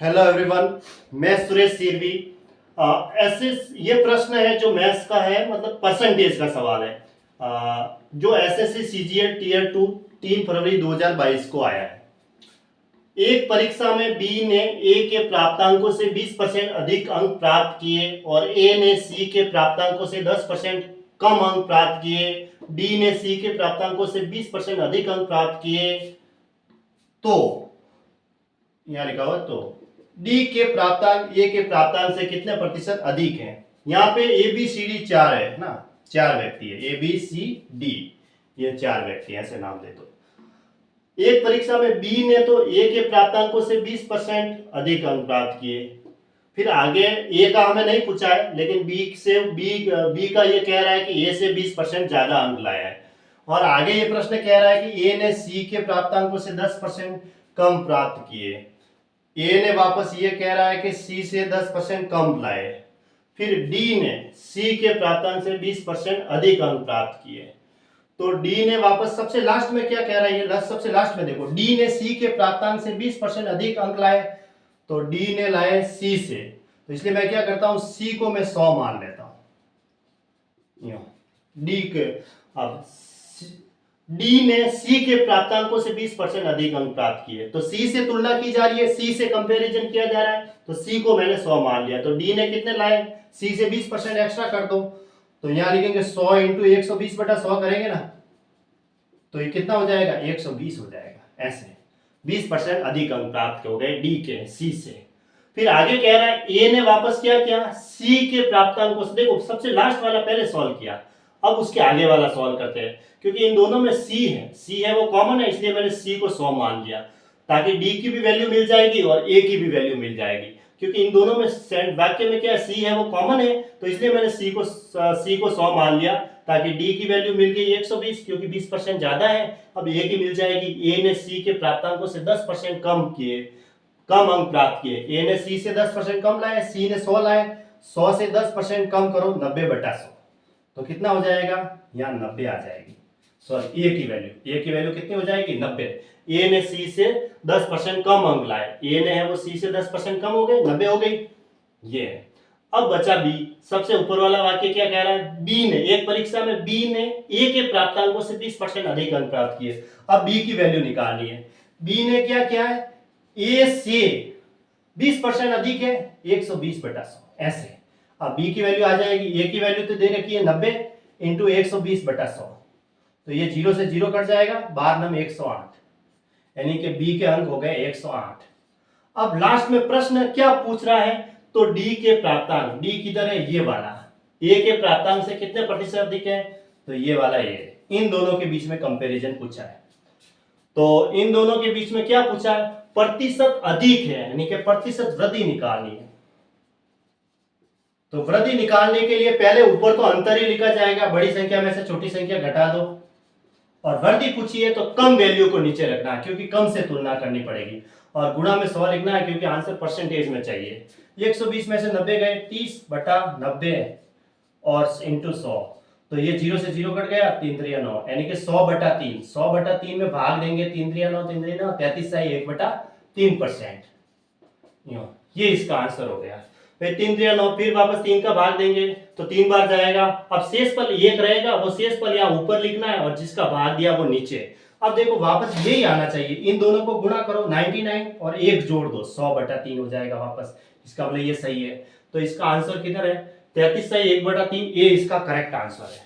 Hello everyone, मैं सुरेश सिरवी। ऐसे ये प्रश्न है जो मैथ्स का है, मतलब परसेंटेज का सवाल है। जो एसएससी सीजीएल टीयर 2 3 फरवरी 2022 को आया है। एक परीक्षा में बी ने ए के प्राप्तांकों से 20% अधिक अंक प्राप्त किए और ए ने सी के प्राप्तांकों से 10% कम अंक प्राप्त किए। डी ने सी के प्राप्तांकों से 20% अधिक अंक प्राप्त किए। तो यहाँ लिखा हुआ तो डी के प्राप्तांक ए के प्राप्तांक से कितने प्रतिशत अधिक हैं। यहाँ पे ए बी सी डी चार है ना, चार व्यक्ति है, ए बी सी डी, ये चार व्यक्ति ऐसे नाम दे दो। एक परीक्षा में बी ने तो ए के प्राप्तांकों से 20% अधिक अंक प्राप्त किए। फिर आगे ए का हमें नहीं पूछा है, लेकिन बी का ये कह रहा है कि ए से 20% ज्यादा अंक लाया है। और आगे ये प्रश्न कह रहा है कि ए ने सी के प्राप्तांकों से 10% कम प्राप्त किए। ए ने वापस ये कह रहा है कि सी से 10% कम लाए। फिर डी ने सी के प्राप्तांक से 20% अधिक अंक प्राप्त किए। तो डी ने वापस सबसे लास्ट में क्या कह रहा है, ये सबसे लास्ट में देखो, डी ने सी के प्राप्तांक से 20% अधिक अंक लाए। तो डी ने लाए सी से, तो इसलिए मैं क्या करता हूं, सी को मैं 100 मान लेता हूं। डी के अब डी ने सी के प्राप्तांकों से 20% अधिक अंक प्राप्त किए, तो सी से तुलना की जा रही है, सी से कंपैरिजन किया जा रहा है, तो सी को मैंने 100 मान लिया। तो डी ने कितने लाए, सी से 20% एक्स्ट्रा कर दो, तो यहां लिखेंगे 100 इंटू 120/100 करेंगे ना, तो ये कितना हो जाएगा, 120 हो जाएगा। ऐसे 20% अधिक अंक प्राप्त हो गए डी के सी से। फिर आगे कह रहा है ए ने वापस क्या किया, सी के प्राप्तांकों से, देखो सबसे लास्ट वाला पहले सॉल्व किया, अब उसके आगे वाला सॉल्व करते हैं। क्योंकि इन दोनों में सी है वो कॉमन है, इसलिए मैंने सी को 100 मान लिया, ताकि डी की भी वैल्यू मिल जाएगी और ए की भी वैल्यू मिल जाएगी। क्योंकि इन दोनों में वाक्य में क्या सी है वो कॉमन है, तो इसलिए मैंने सी को 100 मान लिया, ताकि डी की वैल्यू मिल गई 120, क्योंकि 20% ज्यादा है। अब ए की मिल जाएगी, ए ने सी के प्राप्तांकों से 10% कम अंक प्राप्त किए। ए ने सी से 10% कम लाए, सी ने 100 लाए, 100 से 10% कम करो, 90/100, तो कितना हो जाएगा, यहाँ 90 आ जाएगी। सॉरी, ए की वैल्यू कितनी हो जाएगी, 90। ए ने सी से 10% कम अंक लाए, ए ने है वो सी से 10% कम हो गए, 90 हो गई। ये है। अब बचा बी, सबसे ऊपर वाला वाक्य क्या कह रहा है, बी ने एक परीक्षा में बी ने ए के प्राप्तांकों से 20% अधिक अंक प्राप्त किए। अब बी की वैल्यू निकालनी है। बी ने क्या किया है, ए से 20% अधिक है, 120/100 ऐसे। अब बी की वैल्यू आ जाएगी, ए की वैल्यू तो दे रखी है 90 इंटू 120/100, तो ये 0 से 0 कट जाएगा, 12 108, यानी कि बी के अंक हो गए 108। अब लास्ट में प्रश्न क्या पूछ रहा है, तो डी के प्राप्तांक, डी किधर है, ये वाला, ए के प्राप्तांक से कितने प्रतिशत अधिक है, तो ये वाला ए। इन दोनों के बीच में कंपैरिजन पूछा है, तो इन दोनों के बीच में क्या पूछा है, प्रतिशत अधिक है, यानी कि प्रतिशत वृद्धि निकालनी है। तो वृद्धि निकालने के लिए पहले ऊपर तो अंतर ही लिखा जाएगा, बड़ी संख्या में से छोटी संख्या घटा दो, और वृद्धि पूछी है तो कम वैल्यू को नीचे रखना है, क्योंकि कम से तुलना करनी पड़ेगी, और गुणा में 100 लिखना है, क्योंकि आंसर परसेंटेज में चाहिए। 120 में से 90 गए, 30/90 और इंटू 100, तो ये 0 से 0 कट गया, 3 3 9, यानी कि 100/3, 100/3 में भाग देंगे, 3 3 9, 3 3 9, 33 1/3%। ये इसका आंसर हो गया। फिर 3 3 9, फिर वापस 3 का भाग देंगे, तो 3 बार जाएगा। अब शेष पल 1 रहेगा, वो शेष पल यहाँ ऊपर लिखना है, और जिसका भाग दिया वो नीचे। अब देखो वापस यही आना चाहिए, इन दोनों को गुणा करो, 99 और 1 जोड़ दो, 100/3 हो जाएगा वापस, इसका मतलब ये सही है। तो इसका आंसर किधर है, 33 1/3, ये इसका करेक्ट आंसर है।